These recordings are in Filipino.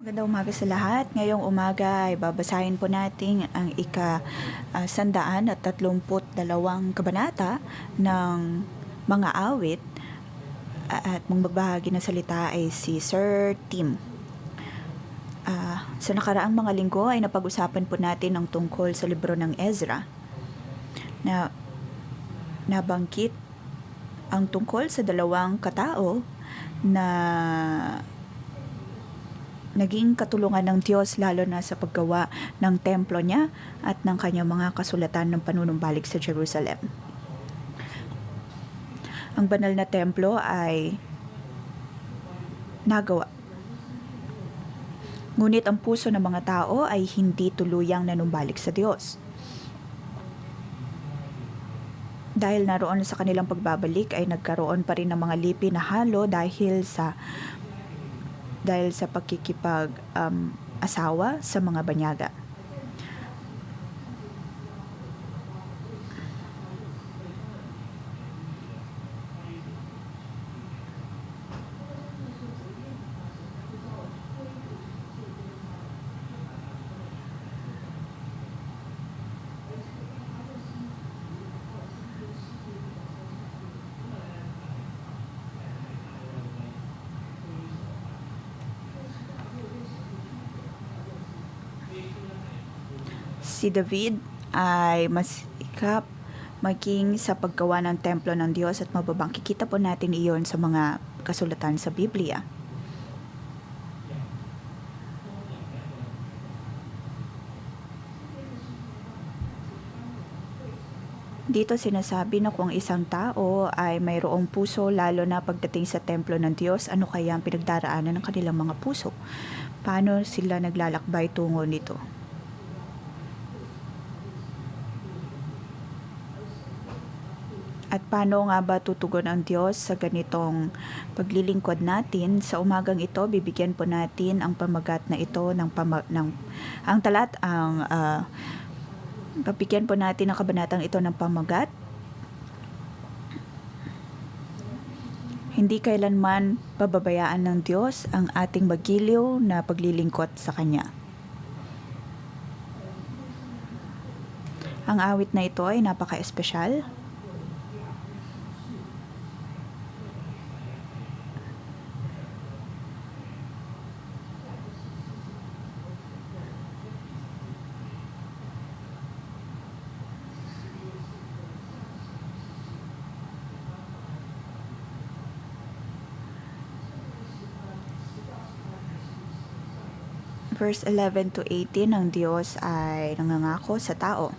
Magandang umaga sa lahat. Ngayong umaga ay babasahin po natin ang sandaan at 32 kabanata ng mga awit at magbabahagi ng salita ay si Sir Tim. Sa nakaraang mga linggo ay napag-usapan po natin ang tungkol sa libro ng Ezra na nabanggit ang tungkol sa dalawang katao na naging katulungan ng Diyos lalo na sa paggawa ng templo niya at ng kanyang mga kasulatan ng panunumbalik sa Jerusalem. Ang banal na templo ay nagawa. Ngunit ang puso ng mga tao ay hindi tuluyang nanumbalik sa Diyos. Dahil naroon sa kanilang pagbabalik ay nagkaroon pa rin ng mga lipi na halo dahil sa pakikipag-asawa sa mga banyaga. Si David ay mas ikap maging sa paggawa ng templo ng Diyos at mababang kikita po natin iyon sa mga kasulatan sa Biblia. Dito sinasabi na kung isang tao ay mayroong puso lalo na pagdating sa templo ng Diyos, ano kaya ang pinagdaraanan ng kanilang mga puso? Paano sila naglalakbay tungo nito? At paano nga ba tutugon ang Diyos sa ganitong paglilingkod natin? Sa umagang ito, bibigyan po natin ang pamagat na ito bibigyan po natin ang kabanatang ito ng pamagat. Hindi kailanman pababayaan ng Diyos ang ating magiliw na paglilingkod sa Kanya. Ang awit na ito ay napaka-espesyal. Verse 11 to 18, ang Diyos ay nangangako sa tao.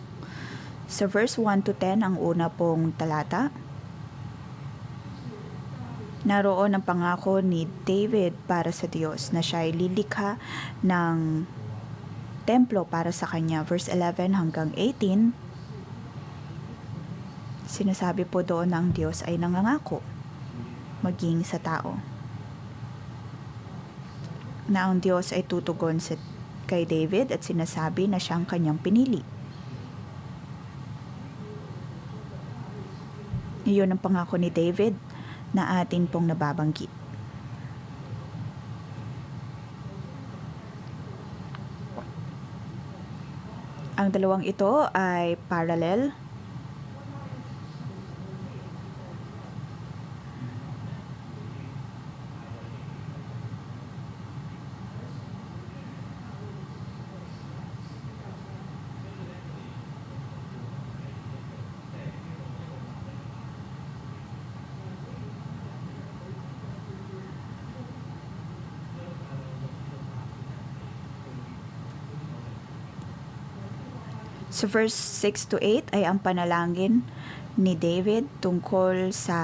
Sa verse 1 to 10, ang una pong talata, naroon ang pangako ni David para sa Diyos na siya ay lilikha ng templo para sa kanya. Verse 11 hanggang 18, sinasabi po doon na ang Diyos ay nangangako maging sa tao, na ang Diyos ay tutugon kay David at sinasabi na siyang kanyang pinili. Iyon ang pangako ni David na atin pong nababanggit. Ang dalawang ito ay parallel. Sa verse 6 to 8 ay ang panalangin ni David tungkol sa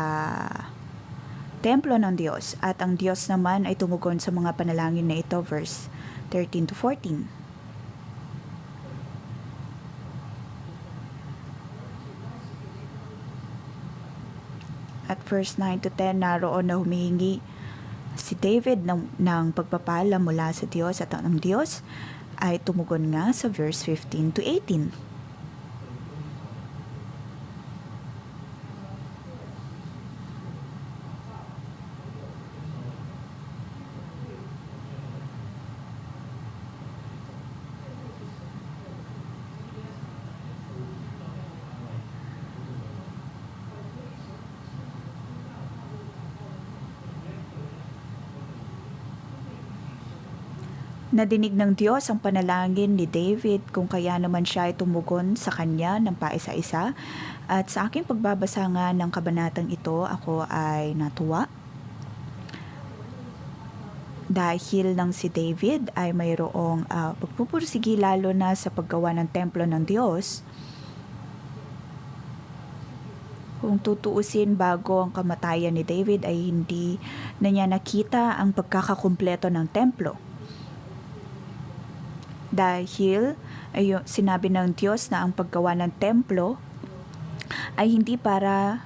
templo ng Diyos, at ang Diyos naman ay tumugon sa mga panalangin na ito. Verse 13 to 14. At verse 9 to 10, naroon na humihingi si David ng pagpapala mula sa Diyos, at ang Diyos ay tumugon nga sa verse 15 to 18. Nadinig ng Diyos ang panalangin ni David kung kaya naman siya ay tumugon sa kanya ng paisa-isa. At sa aking pagbabasa nga ng kabanatang ito, ako ay natuwa. Dahil nang si David ay mayroong pagpupursigi lalo na sa paggawa ng templo ng Diyos. Kung tutuusin, bago ang kamatayan ni David ay hindi na niya nakita ang pagkakakumpleto ng templo. Dahil sinabi ng Diyos na ang paggawa ng templo ay hindi para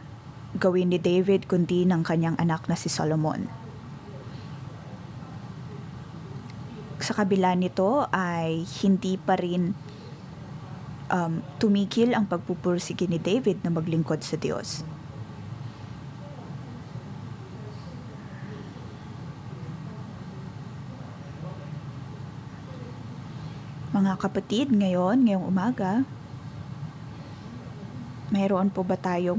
gawin ni David kundi ng kanyang anak na si Solomon. Sa kabila nito ay hindi pa rin tumigil ang pagpupursige ni David na maglingkod sa Diyos. Mga kapatid, ngayong umaga, meron po ba tayong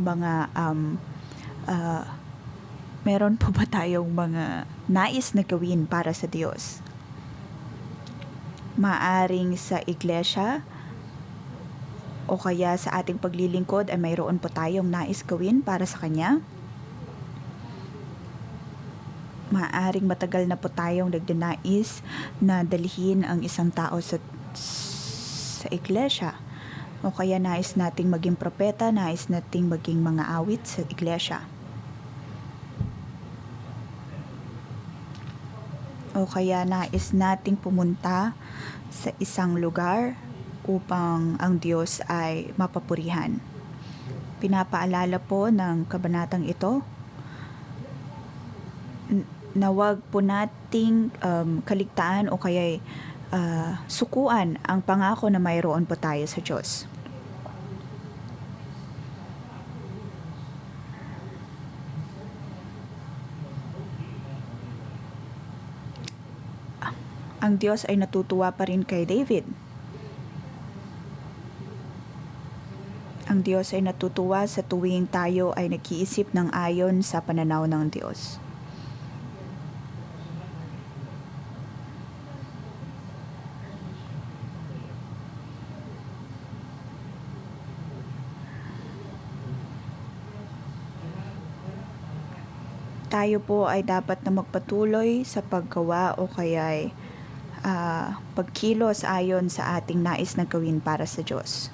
mga nais na gawin para sa Diyos? Maaring sa iglesia o kaya sa ating paglilingkod ay mayroon po tayong nais gawin para sa Kanya. Maaring matagal na po tayong nagdanais na dalhin ang isang tao sa iglesia. O kaya nais nating maging propeta, nais nating maging mga awit sa iglesia. O kaya nais nating pumunta sa isang lugar upang ang Diyos ay mapapurihan. Pinapaalala po ng kabanatang ito na wag po nating kaligtaan o kaya sukuan ang pangako na mayroon po tayo sa Diyos. Ang Diyos ay natutuwa pa rin kay David. Ang Diyos ay natutuwa sa tuwing tayo ay nag-iisip ng ayon sa pananaw ng Diyos. Tayo po ay dapat na magpatuloy sa paggawa o kaya pagkilos ayon sa ating nais na gawin para sa Diyos.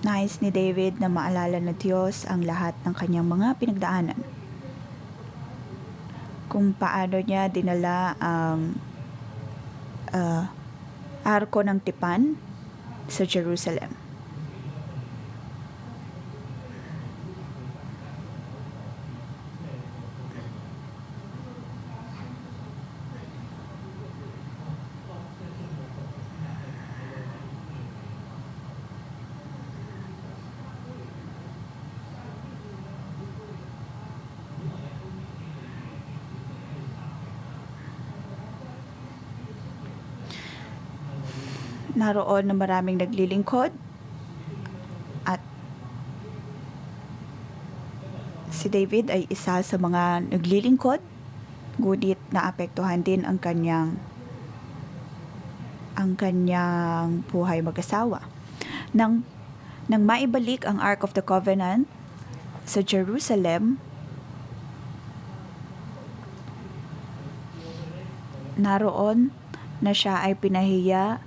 Nais ni David na maalala ng Diyos ang lahat ng kanyang mga pinagdaanan. Kung paano niya dinala ang arko ng tipan sa Jerusalem. Naroon na maraming naglilingkod at si David ay isa sa mga naglilingkod, ngunit naapektuhan din ang kanyang buhay mag-asawa. Nang maibalik ang Ark of the Covenant sa Jerusalem, naroon na siya ay pinahiya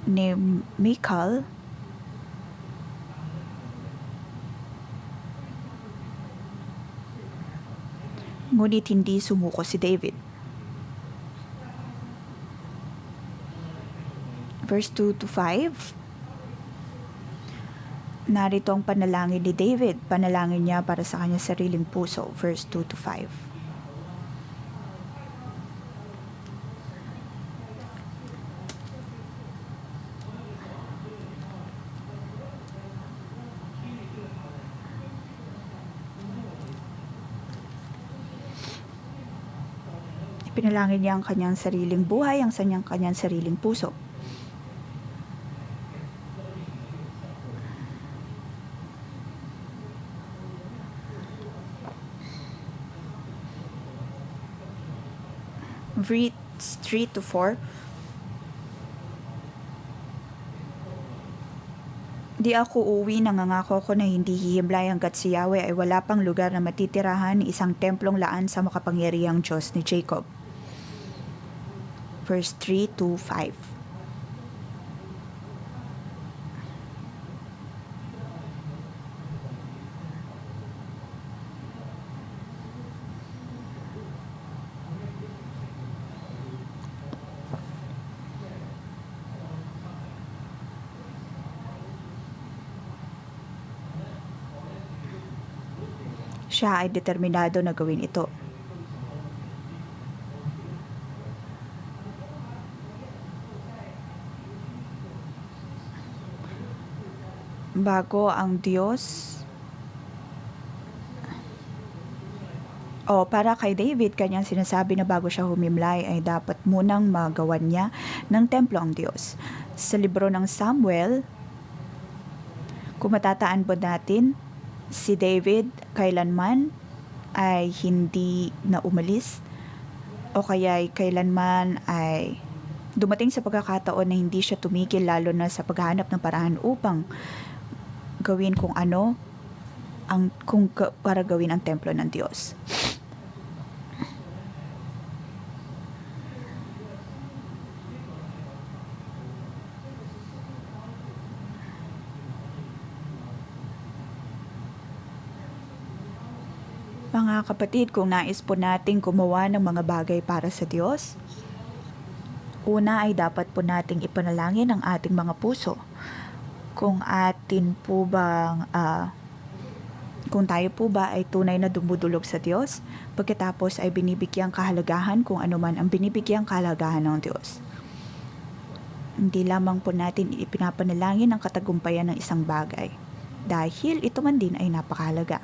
ni Michal ngunit hindi sumuko si David. Verse 2 to 5, narito ang panalangin ni David. Panalangin niya para sa kanyang sariling puso. Verse 2 to 5. Pinalangin niya ang kanyang sariling buhay, ang kanyang sariling puso. Verse 3 to 4. Di ako uuwi, nangangako ko na hindi hihimlay hanggat si Yahweh ay wala pang lugar na matitirahan, isang templong laan sa makapangyarihang Diyos ni Jacob. Verse 3 to 5. Siya ay determinado na gawin ito. Bago ang Diyos, para kay David, kanyang sinasabi na bago siya humimlay ay dapat munang magawan niya ng templo ang Diyos. Sa libro ng Samuel, kung matataan po natin, si David kailanman ay hindi na umalis o kaya kailanman ay dumating sa pagkakataon na hindi siya tumigil, lalo na sa paghahanap ng paraan upang gawin para gawin ang templo ng Diyos. Mga kapatid, kung nais po nating gumawa ng mga bagay para sa Diyos, una ay dapat po nating ipanalangin ang ating mga puso. Kung tayo po ba ay tunay na dumudulog sa Diyos, pagkatapos ay binibigyang kahalagahan kung ano man ang binibigyang kahalagahan ng Diyos. Hindi lamang po natin ipinapanalangin ang katagumpayan ng isang bagay, dahil ito man din ay napakahalaga.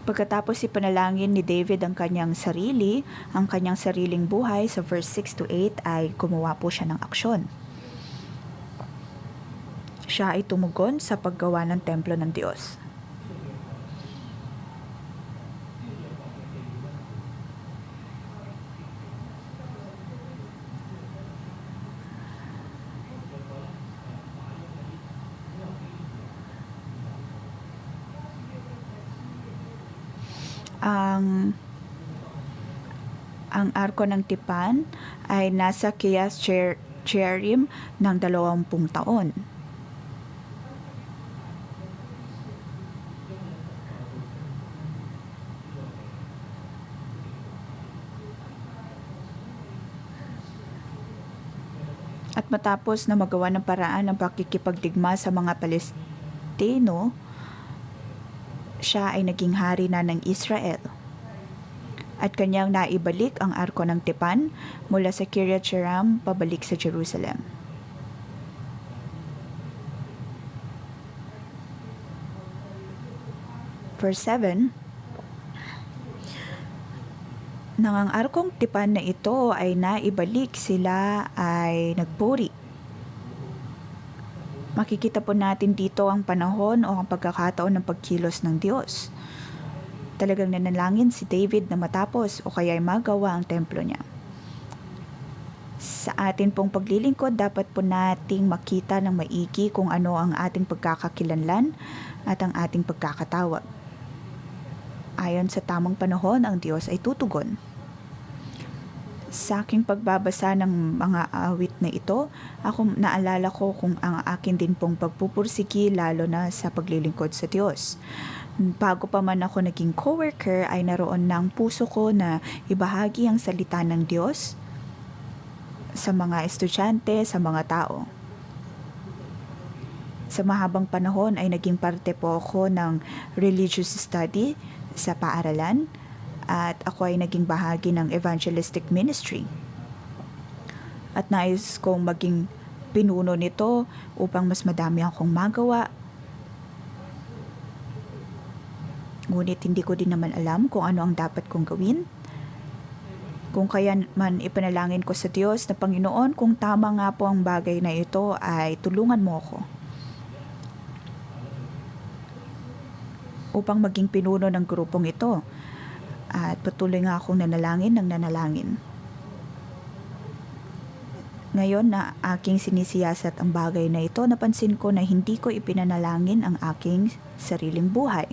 Pagkatapos ipanalangin ni David ang kanyang sariling buhay, sa verse 6 to 8 ay gumawa po siya ng aksyon. Siya ay tumugon sa paggawa ng templo ng Diyos. Ang arko ng tipan ay nasa Kias Jearim ng 20 taon. At matapos na magawa ng paraan ng pakikipagdigma sa mga Palestino, siya ay naging hari na ng Israel. At kanyang naibalik ang arko ng tipan mula sa Kiryat Jearim pabalik sa Jerusalem. Verse 7, nang ang arkong tipan na ito ay naibalik, sila ay nagpuri. Makikita po natin dito ang panahon o ang pagkakataon ng pagkilos ng Diyos. Talagang nanalangin si David na matapos o kaya ay magawa ang templo niya. Sa atin pong paglilingkod, dapat po nating makita ng maigi kung ano ang ating pagkakakilanlan at ang ating pagkakatawag. Ayon sa tamang panahon, ang Diyos ay tutugon. Sa aking pagbabasa ng mga awit na ito, naalala ko kung ang akin din pong pagpupursigi, lalo na sa paglilingkod sa Diyos. Bago pa man ako naging coworker, ay naroon ng puso ko na ibahagi ang salita ng Diyos sa mga estudyante, sa mga tao. Sa mahabang panahon ay naging parte po ako ng religious study sa paaralan, at ako ay naging bahagi ng evangelistic ministry. At nais kong maging pinuno nito upang mas madami akong magawa. Ngunit hindi ko din naman alam kung ano ang dapat kong gawin. Kung kaya man ipanalangin ko sa Diyos na Panginoon, kung tama nga po ang bagay na ito ay tulungan mo ako upang maging pinuno ng grupong ito. At patuloy nga akong nanalangin ng nanalangin. Ngayon na aking sinisiyasat ang bagay na ito, napansin ko na hindi ko ipinanalangin ang aking sariling buhay.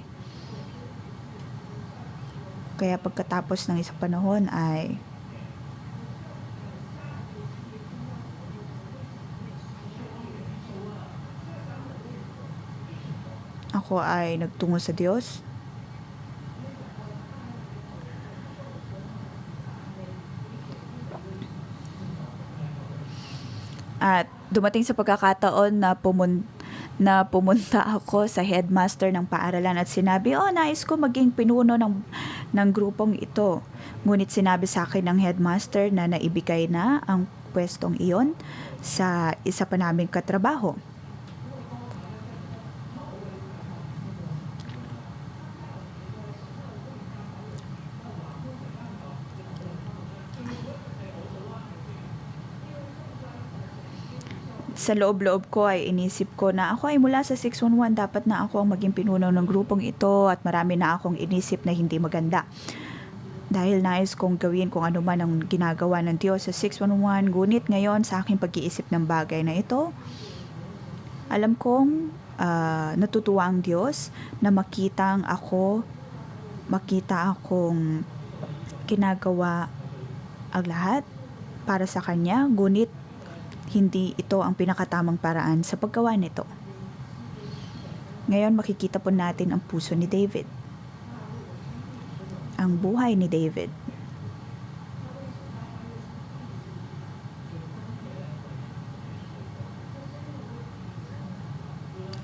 Kaya pagkatapos ng isang panahon ay ako ay nagtungo sa Diyos. At dumating sa pagkakataon na pumunta ako sa headmaster ng paaralan at sinabi, nais ko maging pinuno ng grupong ito. Ngunit sinabi sa akin ng headmaster na naibigay na ang pwestong iyon sa isa pa naming katrabaho. Sa loob-loob ko ay inisip ko na ako ay mula sa 611, dapat na ako ang maging pinuno ng grupong ito at marami na akong inisip na hindi maganda. Dahil nais kong gawin kung ano man ang ginagawa ng Diyos sa 611, ngunit ngayon sa aking pag-iisip ng bagay na ito, alam kong natutuwa ang Diyos na makita akong ginagawa ang lahat para sa Kanya, ngunit hindi ito ang pinakatamang paraan sa paggawa nito. Ngayon makikita po natin ang puso ni David. Ang buhay ni David.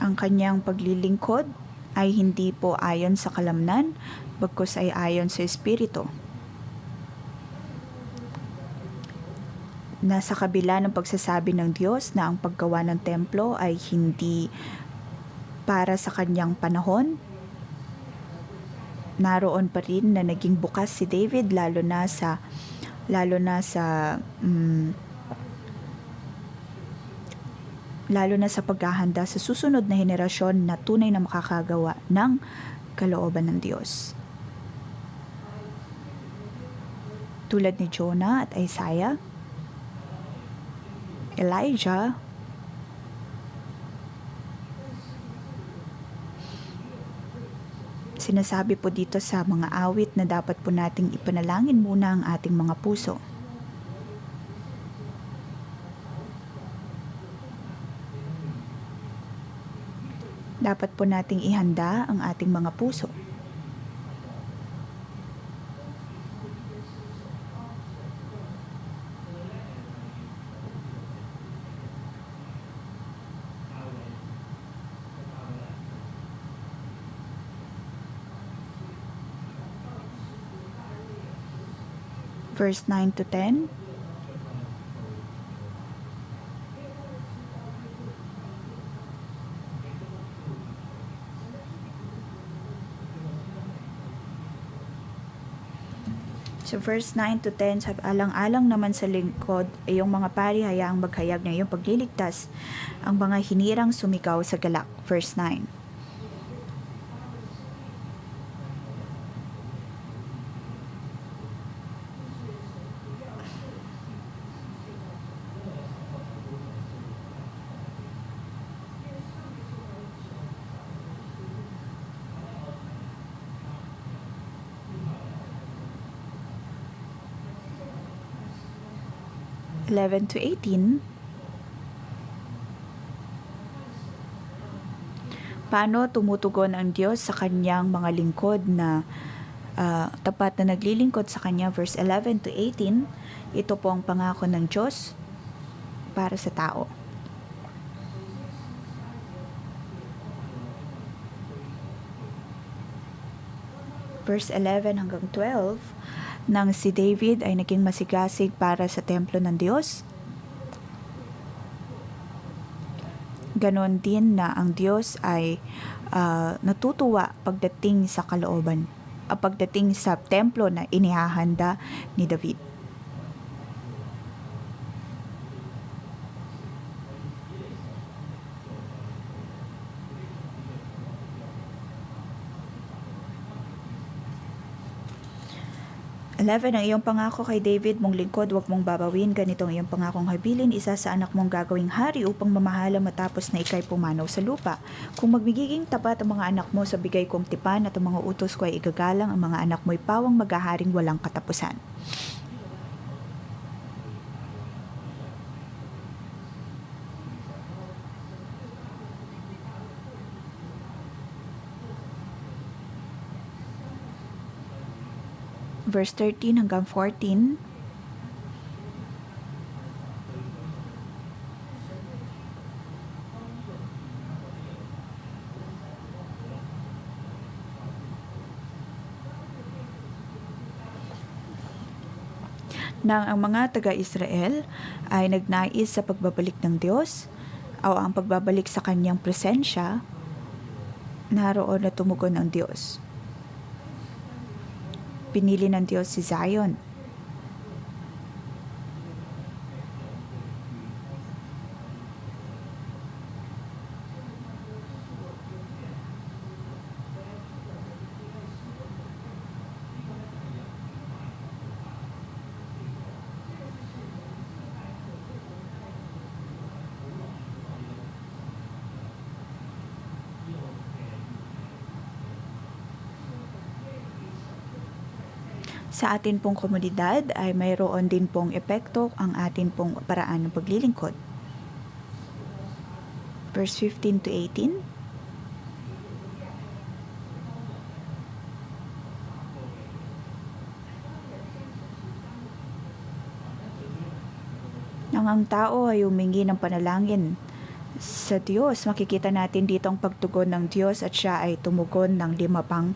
Ang kanyang paglilingkod ay hindi po ayon sa kalamnan, bagkus ay ayon sa Espiritu. Nasa kabila ng pagsasabi ng Diyos na ang paggawa ng templo ay hindi para sa kanyang panahon, naroon pa rin na naging bukas si David lalo na sa paghahanda sa susunod na henerasyon na tunay na makakagawa ng kalooban ng Diyos. Tulad ni Jonah at Isaiah, Elijah, sinasabi po dito sa mga awit na dapat po nating ipanalangin muna ang ating mga puso. Dapat po nating ihanda ang ating mga puso. Verse 9 to 10. So verse 9 to 10, sabi, alang-alang naman sa lingkod, iyong mga pari hayaang maghayag ng iyong pagliligtas, ang mga hinirang sumigaw sa galak. Verse 9. (11 to 18). Paano tumutugon ang Diyos sa kanyang mga lingkod na tapat na naglilingkod sa kanya? Verse 11 to 18. Ito po ang pangako ng Diyos para sa tao. Verse 11 hanggang 12. Nang si David ay naging masigasig para sa templo ng Diyos, Ganon din na ang Diyos ay natutuwa pagdating sa templo na inihahanda ni David. Ang iyong pangako kay David mong lingkod, huwag mong babawin. Ganito ang iyong pangakong habilin, isa sa anak mong gagawing hari upang mamahala matapos na ikay pumanaw sa lupa. Kung magiging tapat ang mga anak mo sa bigay kong tipan at ang mga utos ko ay igagalang, ang mga anak mo'y pawang maghaharing walang katapusan. Verse 13 hanggang 14. Nang ang mga taga-Israel ay nagnais sa pagbabalik ng Diyos o ang pagbabalik sa kanyang presensya, naroon na tumugon ang Diyos. Pinili ng Diyos si Zion. Sa atin pong komunidad ay mayroon din pong epekto ang atin pong paraan ng paglilingkod. Verse 15 to 18. Nang ang tao ay humingi ng panalangin sa Diyos, makikita natin dito ang pagtugon ng Diyos at siya ay tumugon ng 5 pang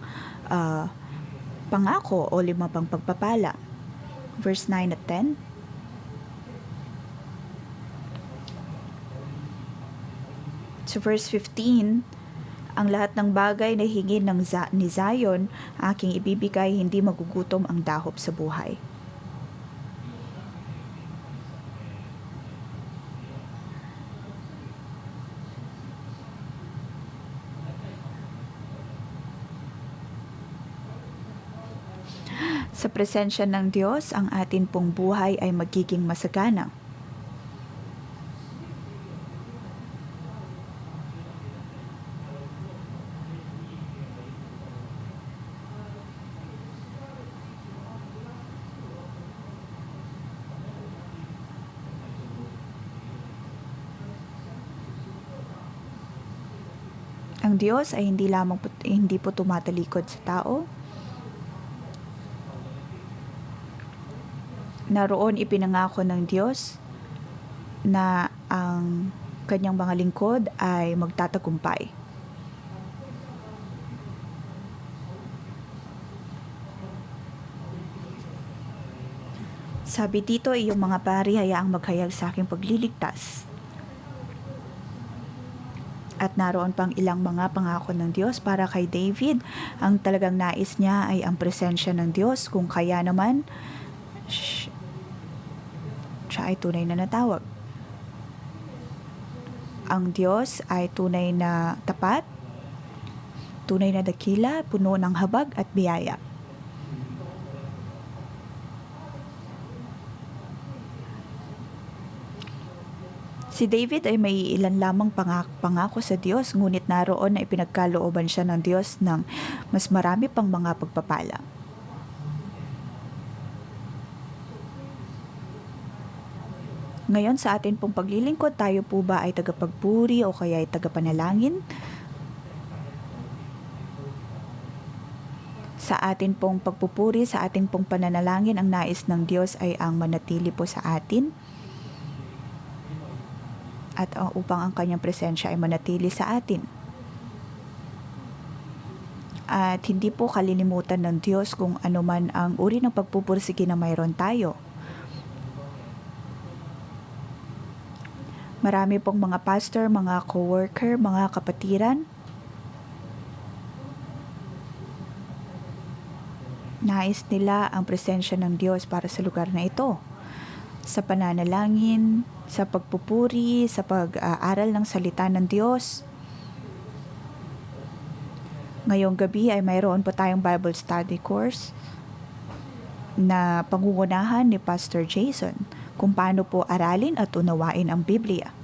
pangako o 5 pang pagpapala. Verse 9 at 10. So verse 15, ang lahat ng bagay na hingi ni Zion, aking ibibigay, hindi magugutom ang dahop sa buhay. Sa presensya ng Diyos, ang atin pong buhay ay magiging masagana. Ang Diyos ay hindi po tumatalikod sa tao. Naroon ipinangako ng Diyos na ang kanyang mga lingkod ay magtatagumpay. Sabi dito, iyong mga pari hayaang maghayag sa aking pagliligtas. At naroon pang ilang mga pangako ng Diyos para kay David. Ang talagang nais niya ay ang presensya ng Diyos, kung kaya naman siya ay tunay na natawag. Ang Diyos ay tunay na tapat, tunay na dakila, puno ng habag at biyaya. Si David ay may ilan lamang pangako sa Diyos, ngunit naroon na ipinagkalooban siya ng Diyos ng mas marami pang mga pagpapala. Ngayon sa atin pong paglilingkod, tayo po ba ay tagapagpuri o kaya ay tagapanalangin? Sa atin pong pagpupuri, sa ating pong pananalangin, ang nais ng Diyos ay ang manatili po sa atin. At upang ang kanyang presensya ay manatili sa atin. At hindi po kalilimutan ng Diyos kung ano man ang uri ng pagpupursige na mayroon tayo. Marami pong mga pastor, mga co-worker, mga kapatiran, nais nila ang presensya ng Diyos para sa lugar na ito. Sa pananalangin, sa pagpupuri, sa pag-aaral ng salita ng Diyos. Ngayong gabi ay mayroon po tayong Bible study course na pangungunahan ni Pastor Jason kung paano po aralin at unawain ang Biblia.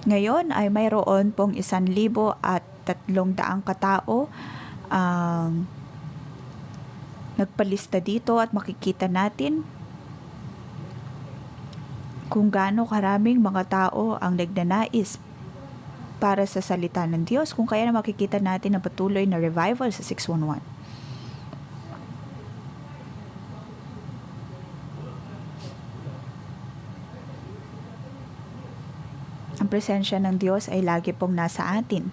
Ngayon ay mayroon pong 1,300 katao ang nagpalista dito at makikita natin kung gaano karaming mga tao ang nagnanais para sa salita ng Diyos, kung kaya na makikita natin ang patuloy na revival sa 611. Ang presensya ng Diyos ay lagi pong nasa atin.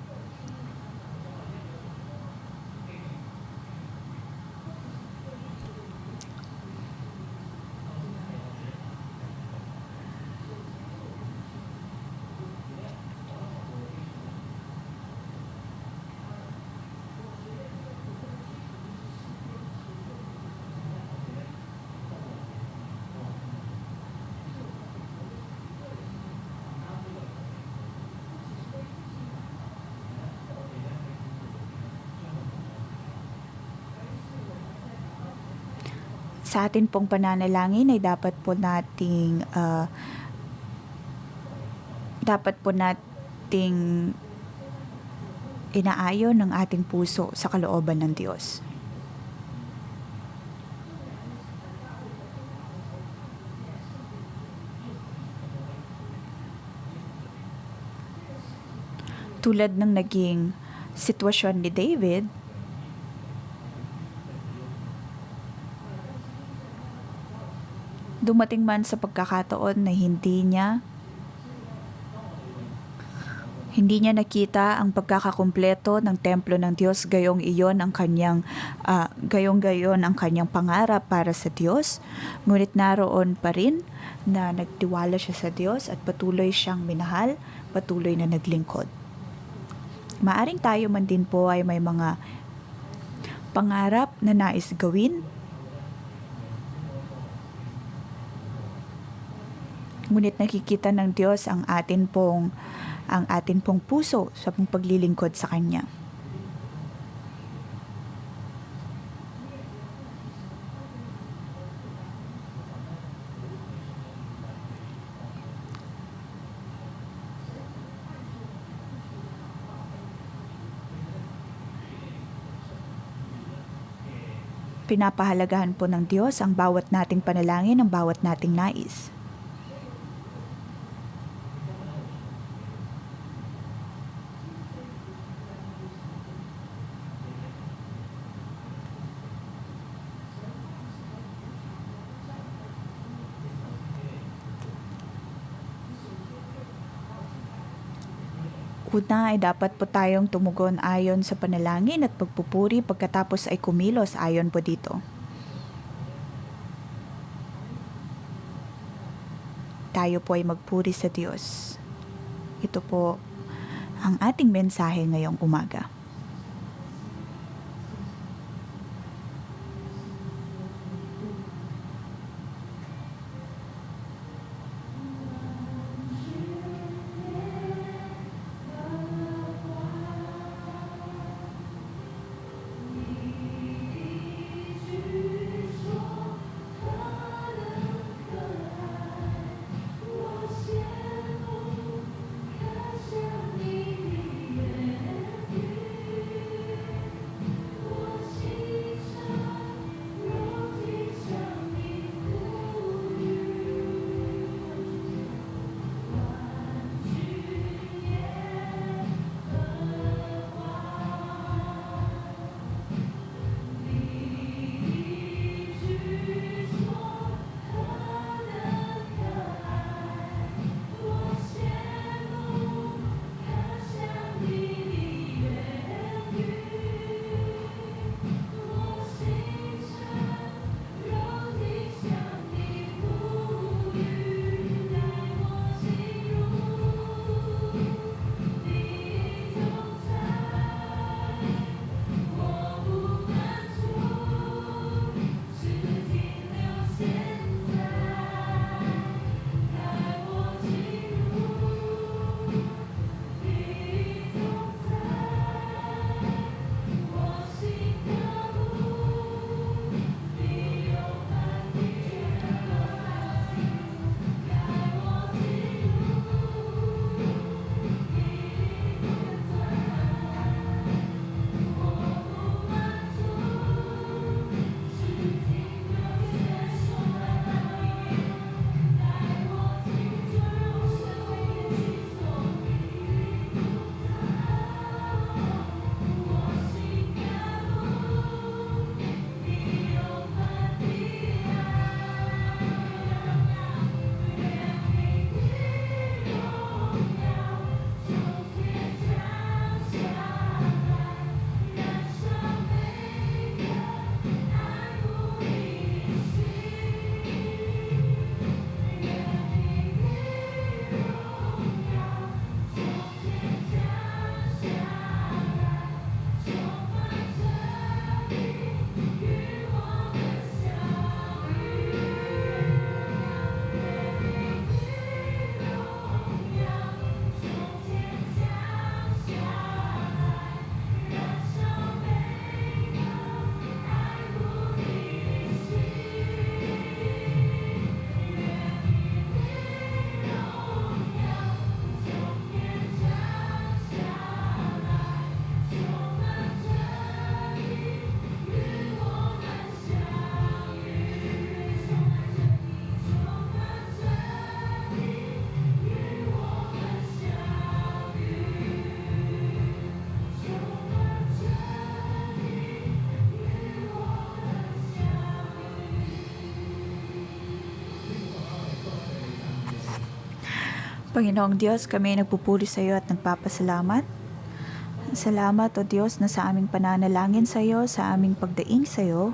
Sa atin pong pananalangin ay dapat po nating inaayon ng ating puso sa kalooban ng Diyos. Tulad ng naging sitwasyon ni David, dumating man sa pagkakataon na hindi niya nakita ang pagkakakumpleto ng templo ng Diyos, gayong gayon ang kanyang pangarap para sa Diyos. Ngunit naroon pa rin na nagtiwala siya sa Diyos at patuloy siyang minahal, patuloy na naglingkod. Maaring tayo man din po ay may mga pangarap na nais gawin, ngunit nakikita ng Diyos ang atin pong puso sa pong paglilingkod sa Kanya. Pinapahalagahan po ng Diyos ang bawat nating panalangin, ang bawat nating nais. Una ay dapat po tayong tumugon ayon sa panalangin at pagpupuri, pagkatapos ay kumilos ayon po dito. Tayo po ay magpuri sa Diyos. Ito po ang ating mensahe ngayong umaga. Panginoong Diyos, kami ay nagpupuri sa iyo at nagpapasalamat. Salamat o Diyos na sa aming pananalangin sa iyo, sa aming pagdaing sa iyo,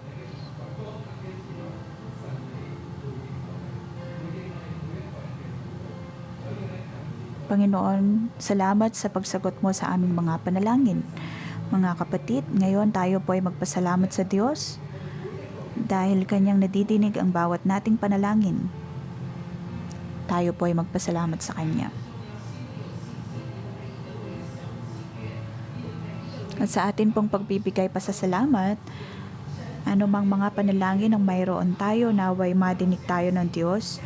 Panginoon, salamat sa pagsagot mo sa aming mga panalangin. Mga kapatid, ngayon tayo po ay magpasalamat sa Diyos dahil Kanyang nadidinig ang bawat nating panalangin. Tayo po ay magpasalamat sa Kanya. At sa atin pong pagbibigay pasasalamat, anumang mga panalangin ang mayroon tayo, naway madinig tayo ng Diyos.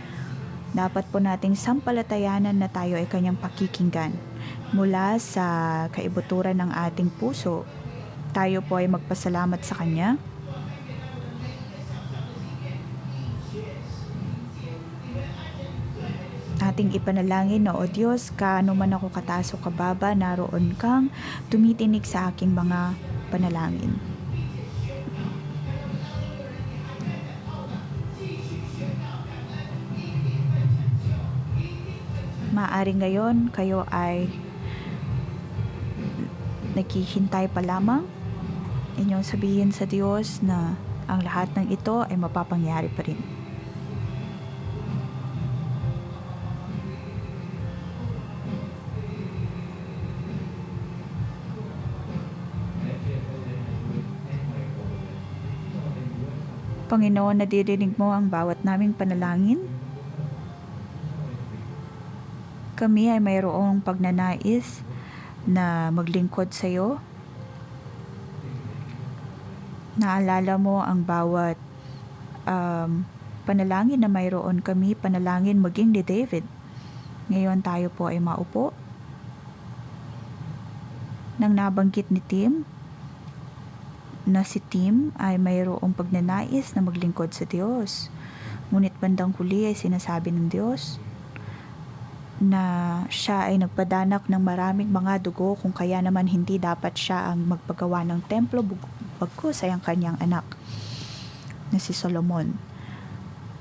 Dapat po nating sampalatayanan na tayo ay Kanyang pakikinggan. Mula sa kaibuturan ng ating puso, tayo po ay magpasalamat sa Kanya. Ating ipanalangin na, O Diyos, kaano man ako kataas o kababa, naroon kang tumitinig sa aking mga panalangin. Maaring ngayon kayo ay naghihintay pa lamang, inyong sabihin sa Diyos na ang lahat ng ito ay mapapangyari pa rin. Panginoon, nadirinig mo ang bawat naming panalangin. Kami ay mayroong pagnanais na maglingkod sa iyo. Naalala mo ang bawat panalangin na mayroon kami, panalangin maging ni David. Ngayon tayo po ay maupo. Nang nabanggit ni Tim, na si Tim ay mayroong pagnanais na maglingkod sa Diyos. Ngunit bandang huli ay sinasabi ng Diyos na siya ay nagpadanak ng maraming mga dugo, kung kaya naman hindi dapat siya ang magpagawa ng templo, bagkus ay ang kanyang anak na si Solomon.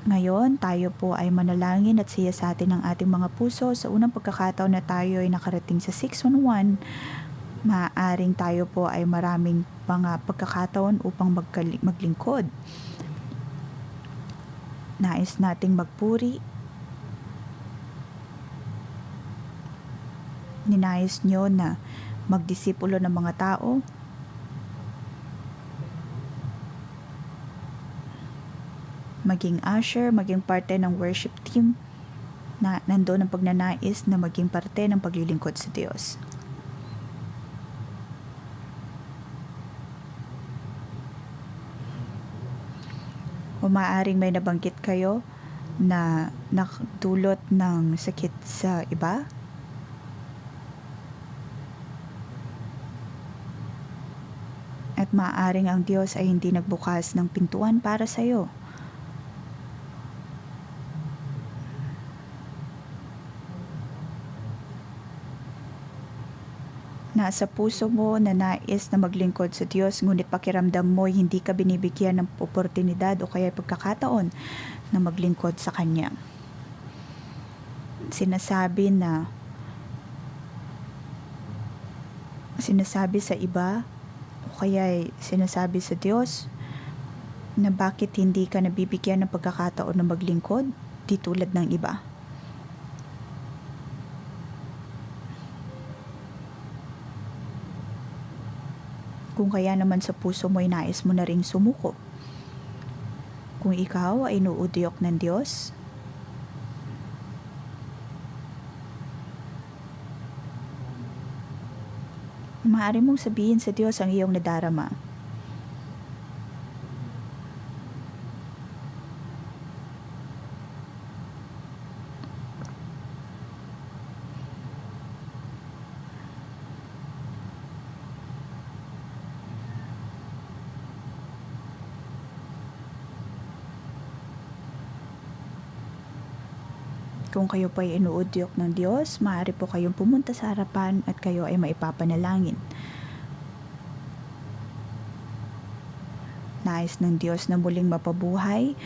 Ngayon, tayo po ay manalangin at siyasatin ang ating mga puso. Sa unang pagkakataon na tayo ay nakarating sa 611, maaaring tayo po ay maraming mga pagkakataon upang maglingkod. Nais nating magpuri. Ninais nyo na magdisipulo ng mga tao. Maging usher, maging parte ng worship team na nandoon ang pagnanais na maging parte ng paglilingkod sa Diyos. O maaaring may nabanggit kayo na nakdulot ng sakit sa iba. At maaaring ang Diyos ay hindi nagbukas ng pintuan para sa iyo. Nasa puso mo na nais na maglingkod sa Diyos, ngunit pakiramdam mo hindi ka binibigyan ng oportunidad o kaya pagkakataon na maglingkod sa Kanya. Sinasabi sa iba o kaya sinasabi sa Diyos na bakit hindi ka nabibigyan ng pagkakataon na maglingkod di tulad ng iba. Kung kaya naman sa puso mo ay nais mo na ring sumuko. Kung ikaw ay inuudyok ng Diyos, maaari mong sabihin sa Diyos ang iyong nadarama. Kung kayo po ay inuudyok ng Diyos, maaari po kayong pumunta sa harapan at kayo ay maipapanalangin. Nais ng Diyos na muling mapabuhay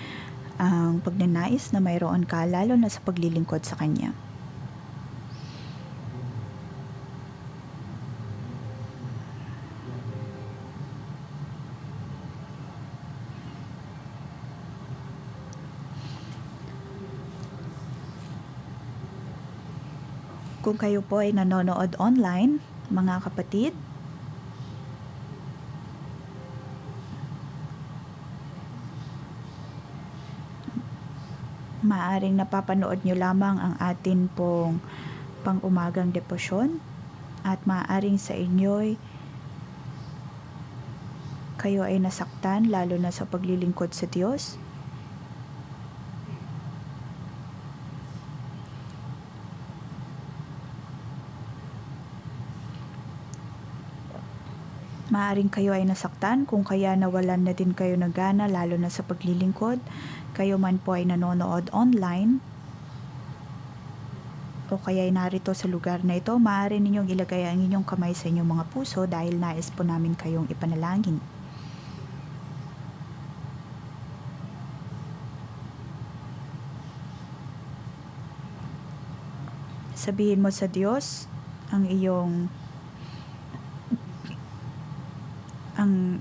ang pagnanais na mayroon ka, lalo na sa paglilingkod sa Kanya. Kung kayo po ay nanonood online, mga kapatid, maaring napapanood nyo lamang ang atin pong pang-umagang debosyon at maaring sa inyo'y kayo ay nasaktan lalo na sa paglilingkod sa Diyos. Maaring kayo ay nasaktan kung kaya nawalan na din kayo ng gana lalo na sa paglilingkod. Kayo man po ay nanonood online o kaya ay narito sa lugar na ito, maaari ninyong ilagay ang inyong kamay sa inyong mga puso dahil nais po namin kayong ipanalangin. Sabihin mo sa Diyos ang iyong ang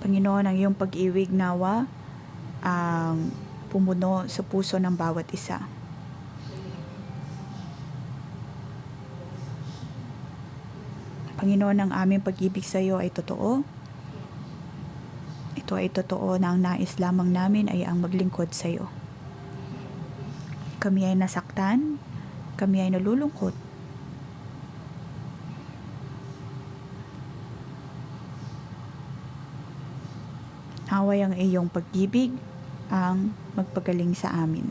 Panginoon, ang iyong pag-ibig nawa ang pumuno sa puso ng bawat isa. Panginoon, ang aming pag-ibig sa iyo ay totoo. Ito ay totoo na ang nais lamang namin ay ang maglingkod sa iyo. Kami ay nasaktan, kami ay nalulungkot. Naway ang iyong pag-ibig ang magpagaling sa amin.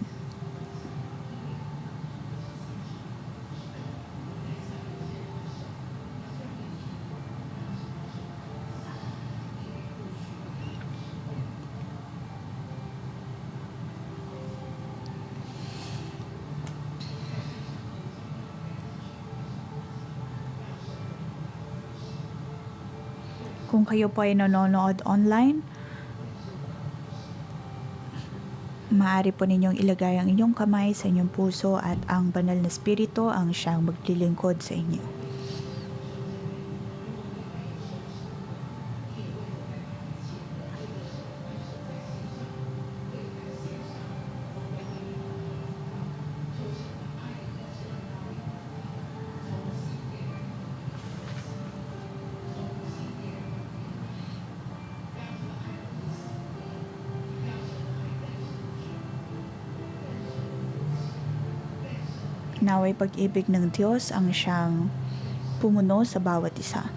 Kung kayo po ay nanonood online, maaari po ninyong ilagay ang inyong kamay sa inyong puso at ang banal na espiritu ang siyang maglilingkod sa inyo. Naway pag-ibig ng Diyos ang siyang pumuno sa bawat isa.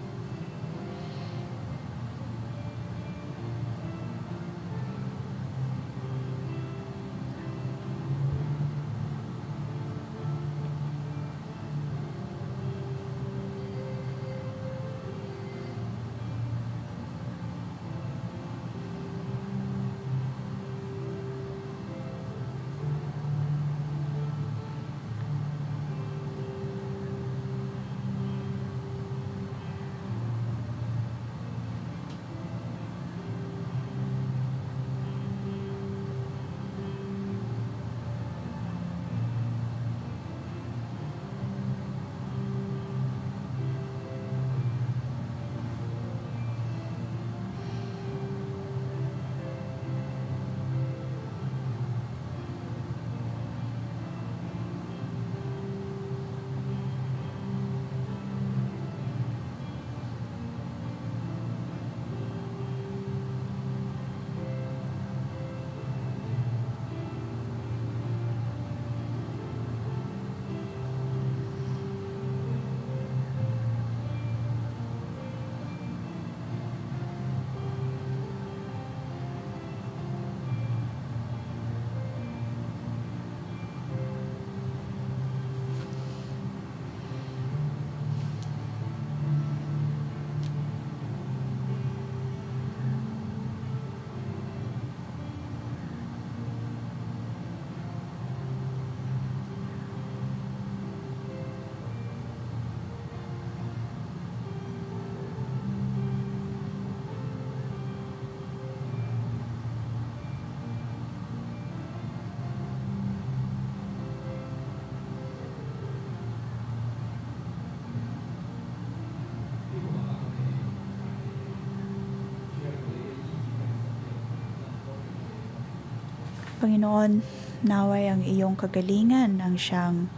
Panginoon, naway ang iyong kagalingan ang siyang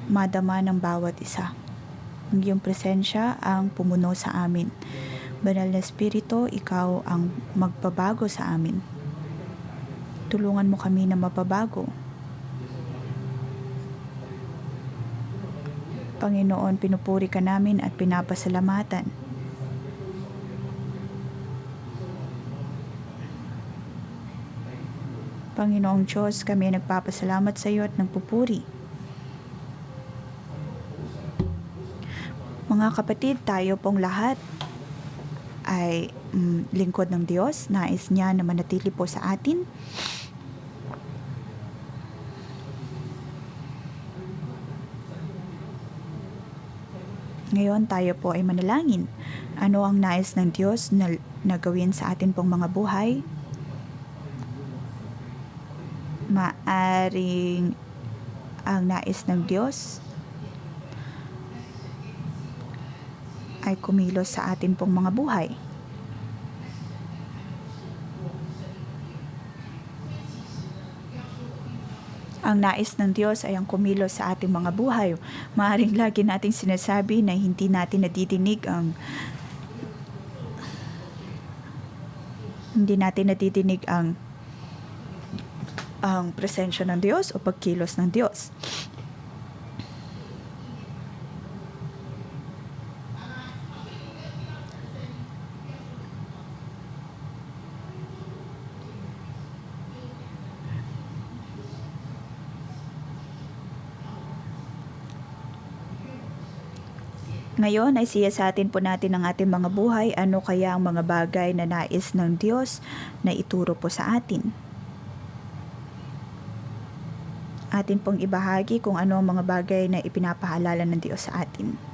madama ng bawat isa. Ang iyong presensya ang pumuno sa amin. Banal na Espiritu, ikaw ang magbabago sa amin. Tulungan mo kami na mapabago. Panginoon, pinupuri ka namin at pinapasalamatan. Panginoong Diyos, kami ay nagpapasalamat sa iyo at nagpupuri. Mga kapatid, tayo pong lahat ay lingkod ng Diyos. Nais niya na manatili po sa atin. Ngayon tayo po ay manalangin. Ano ang nais ng Diyos na gawin sa atin pong mga buhay? Maaring ang nais ng Diyos ay kumilos sa atin pong mga buhay. Ang nais ng Diyos ay ang kumilos sa ating mga buhay. Maaring lagi nating sinasabi na hindi natin nadidinig ang presensya ng Diyos o pagkilos ng Diyos. Ngayon ay siyasatin po natin ang ating mga buhay. Ano kaya ang mga bagay na nais ng Diyos na ituro po sa atin? Atin pong ibahagi kung ano ang mga bagay na ipinapaalala ng Diyos sa atin.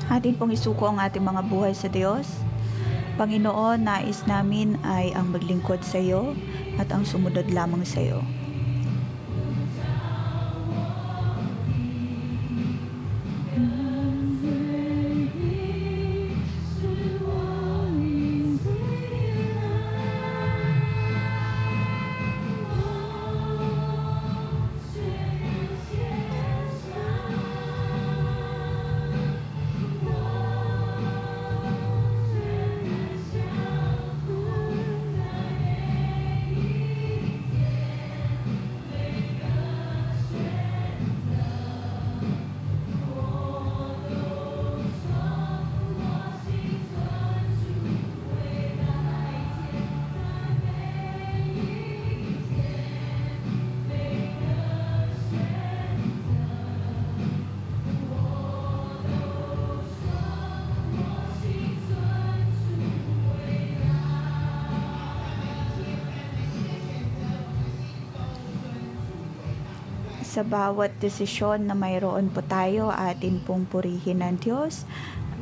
Atin pong isuko ang ating mga buhay sa Diyos. Panginoon, nais namin ay ang maglingkod sa iyo at ang sumunod lamang sa iyo. Sa bawat desisyon na mayroon po tayo, atin pong purihin ng Diyos.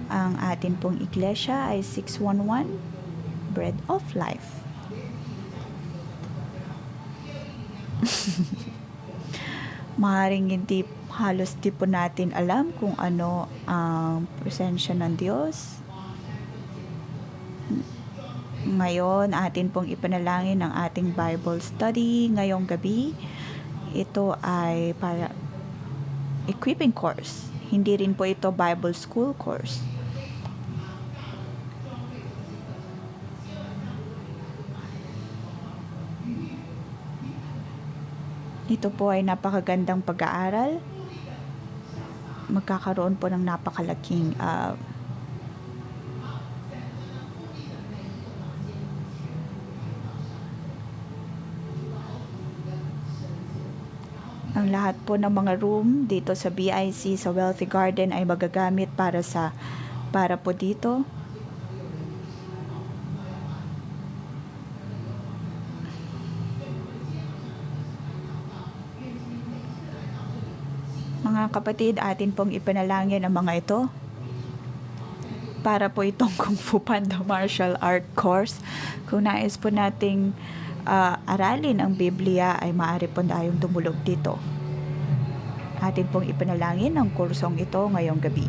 Ang atin pong iglesia ay 611 Bread of Life. Maaaring hindi halos di po natin alam kung ano ang presensya ng Diyos. Ngayon, atin pong ipanalangin ang ating Bible study ngayong gabi. Ito ay para equipping course. Hindi rin po ito Bible school course. Ito po ay napakagandang pag-aaral. Magkakaroon po ng napakalaking ang lahat po ng mga room dito sa BIC sa Wealthy Garden ay magagamit para po dito. Mga kapatid, atin pong ipanalangin ang mga ito para po itong Kung Fu Panda martial art course. Kung nais po nating aralin ang Biblia, ay maaari po tayong tumulog dito. Atin pong ipanalangin ang kursong ito ngayong gabi.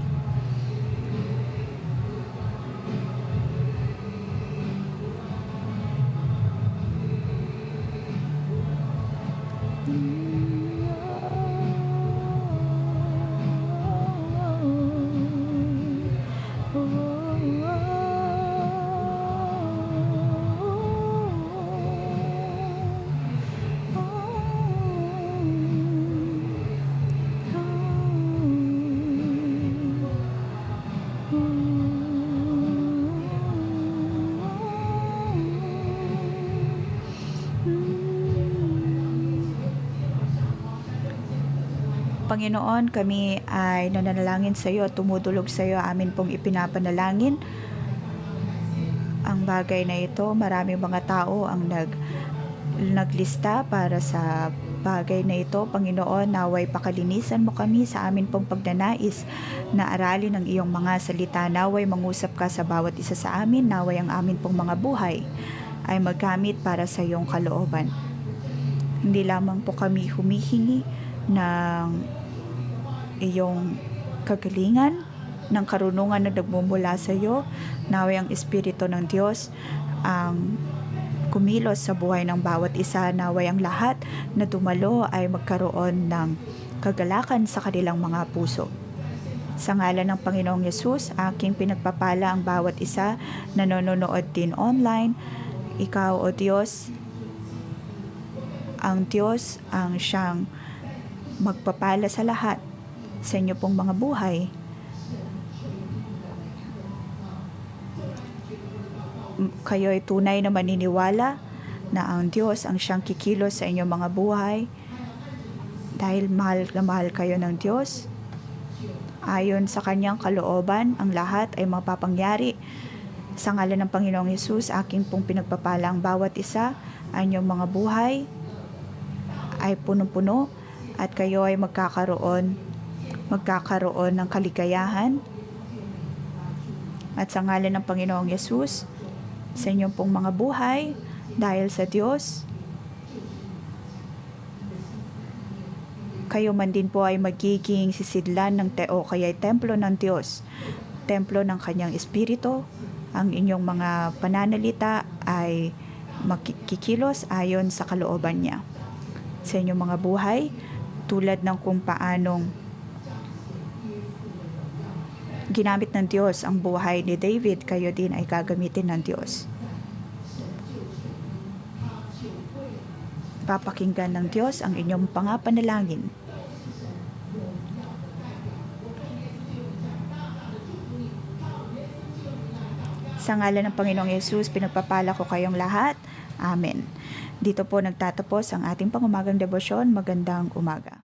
Panginoon, kami ay nananalangin sa iyo at tumutulog sa iyo. Amin pong ipinapanalangin ang bagay na ito. Maraming mga tao ang naglista para sa bagay na ito. Panginoon, naway pakalinisan mo kami sa amin pong pagnanais na aralin ang iyong mga salita. Naway mangusap ka sa bawat isa sa amin. Naway ang amin pong mga buhay ay magkamit para sa iyong kalooban. Hindi lamang po kami humihingi ng iyong kagalingan, ng karunungan na nagmumula sa iyo. Naway ang Espiritu ng Diyos ang kumilos sa buhay ng bawat isa. Naway ang lahat na dumalo ay magkaroon ng kagalakan sa kanilang mga puso. Sa ngalan ng Panginoong Yesus, aking pinagpapala ang bawat isa na nanonood din online. Ikaw, O Diyos, ang siyang magpapala sa lahat sa inyo pong mga buhay. Kayo ay tunay na maniniwala na ang Diyos ang siyang kikilos sa inyong mga buhay dahil mahal na mahal kayo ng Diyos. Ayon sa kanyang kalooban, ang lahat ay mapapangyari. Sa ngalan ng Panginoong Yesus, aking pong pinagpapala ang bawat isa. Ang inyong mga buhay ay punong-puno at kayo ay magkakaroon ng kaligayahan At sa ngalan ng Panginoong Yesus, sa inyong pong mga buhay, dahil sa Diyos, kayo man din po ay magiging sisidlan ng o kaya templo ng Diyos, templo ng kanyang Espiritu. Ang inyong mga pananalita ay makikilos ayon sa kalooban niya sa inyong mga buhay, tulad ng kung paanong ginamit ng Diyos ang buhay ni David, kayo din ay gagamitin ng Diyos. Papakinggan ng Diyos ang inyong pangapanalangin. Sa ngalan ng Panginoong Yesus, pinagpapala ko kayong lahat. Amen. Dito po nagtatapos ang ating pangumagang debosyon. Magandang umaga.